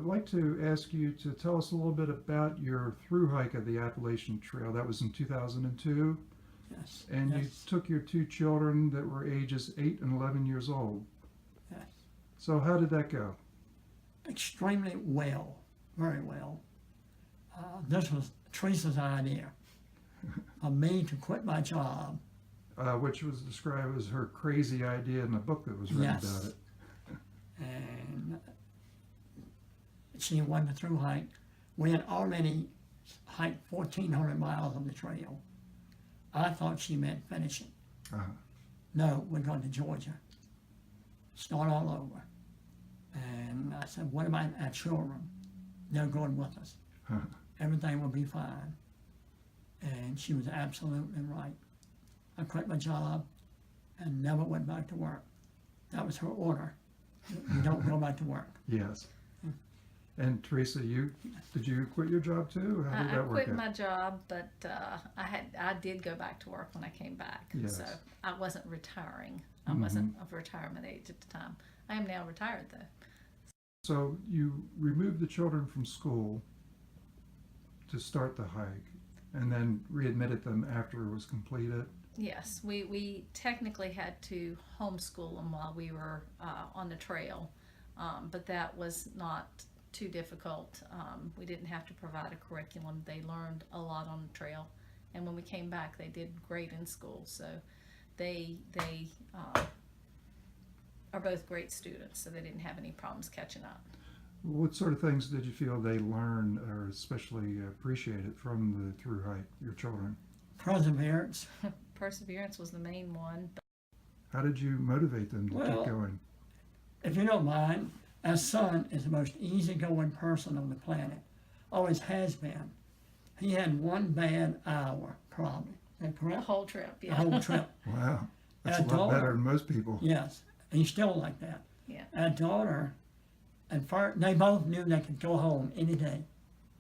I'd like to ask you to tell us a little bit about your through hike of the Appalachian Trail. That was in 2002, Yes. and you Yes. took your two children that were ages 8 and 11 years old. Yes. So how did that go? Extremely well, very well. This was Teresa's idea of me to quit my job. Which was described as her crazy idea in a book that was written Yes. about it. And she wanted to through hike. We had already hiked 1,400 miles on the trail. I thought she meant finishing. Uh-huh. No, we're going to Georgia. Start all over. And I said, what about our children? They're going with us. Huh. Everything will be fine. And she was absolutely right. I quit my job and never went back to work. That was her order. You don't go back to work. Yes. And Teresa, did you quit your job too? How did I that work quit out? my job, but I did go back to work when I came back. Yes. So I wasn't retiring. I Mhm. wasn't of retirement age at the time. I am now retired though. So you removed the children from school to start the hike, and then readmitted them after it was completed. Yes, we technically had to homeschool them while we were on the trail, but that was not too difficult. We didn't have to provide a curriculum. They learned a lot on the trail, and when we came back, they did great in school. So they are both great students, so they didn't have any problems catching up. What sort of things did you feel they learned or especially appreciated from the through hike, your children? Perseverance. Perseverance was the main one. How did you motivate them to Well, keep going? If you don't mind, our son is the most easygoing person on the planet. Always has been. He had one bad hour, probably. Is that The correct? whole trip, The yeah. whole trip. Wow, that's Our a lot daughter- better than most people. Yes. And he's still like that. Yeah. Our daughter, at first, they both knew they could go home any day.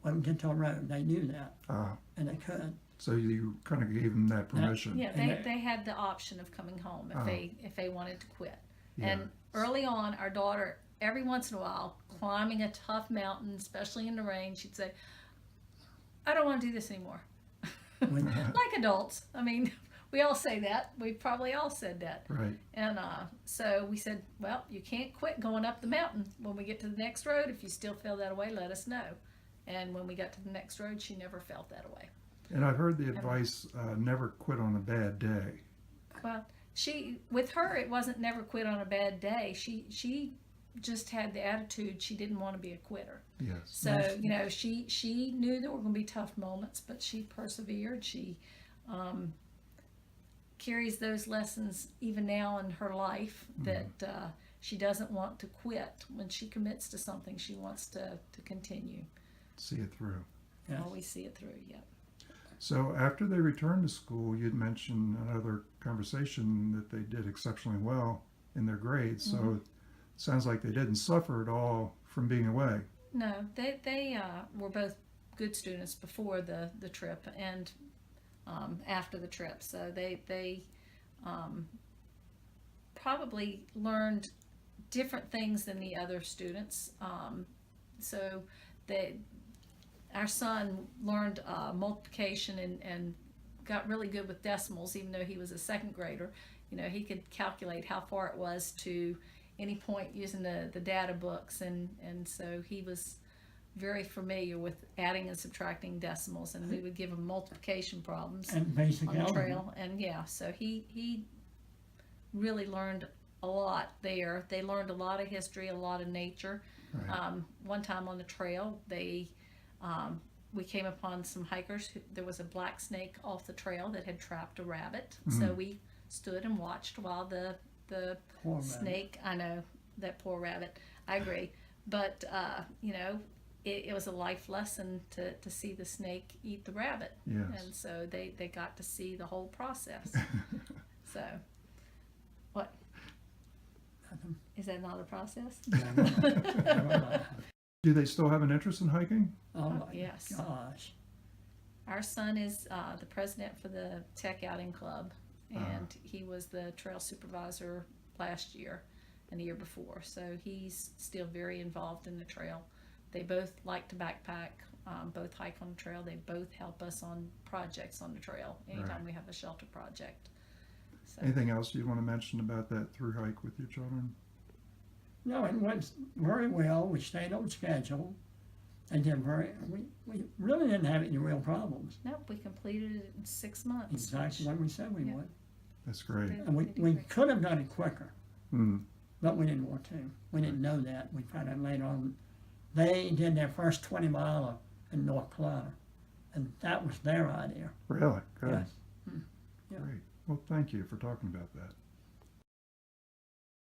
When we get to a road, they knew that, Uh, and they could. so you kind of gave them that permission. Yeah, And they had the option of coming home if Oh. they wanted to quit. Yeah. And early on, our daughter, every once in a while, climbing a tough mountain, especially in the rain, she'd say, "I don't want to do this anymore." When- Like adults. I mean, we all say that. We probably all said that. Right. And so we said, well, you can't quit going up the mountain. When we get to the next road, if you still feel that way, let us know. And when we got to the next road, she never felt that way. And I've heard the advice, never quit on a bad day. Well, with her, it wasn't never quit on a bad day. She just had the attitude she didn't want to be a quitter. Yes. So, Yes. you know, she knew there were going to be tough moments, but she persevered. She carries those lessons even now in her life, that she doesn't want to quit. When she commits to something, she wants to continue. See it through. Yes. Always see it through, yep. So after they returned to school, you'd mentioned in another conversation that they did exceptionally well in their grades. So it sounds like they didn't suffer at all from being away. No, they were both good students before the trip and after the trip. So they probably learned different things than the other students. So our son learned multiplication and got really good with decimals, even though he was a second grader. You know, he could calculate how far it was to any point using the data books, and so he was very familiar with adding and subtracting decimals, and we would give him multiplication problems And basic on the algebra. trail. And yeah, so he really learned a lot there. They learned a lot of history, a lot of nature. Right. One time on the trail, we came upon some hikers. There was a black snake off the trail that had trapped a rabbit. So we stood and watched while the Poor rabbit. snake, I know, that poor rabbit, I agree. But, you know, it was a life lesson to see the snake eat the rabbit. Yes. And so they got to see the whole process. So, what? Nothing. Is that not a process? Do they still have an interest in hiking? Oh my Yes. gosh. Our son is the president for the Tech Outing Club, and he was the trail supervisor last year and the year before. So he's still very involved in the trail. They both like to backpack, both hike on the trail. They both help us on projects on the trail anytime Right. we have a shelter project. So, Anything else you want to mention about that through hike with your children? No, it went very well. We stayed on schedule. And did we really didn't have any real problems. nope, we completed it in 6 months. Exactly what we said we Yeah. would. That's great. And we could have done it quicker, Mm. but we didn't want to. We didn't know that. We found out later on. They did their first 20-miler in North Carolina, and that was their idea. Really? Good. Yes. Yeah. Great. Well, thank you for talking about that.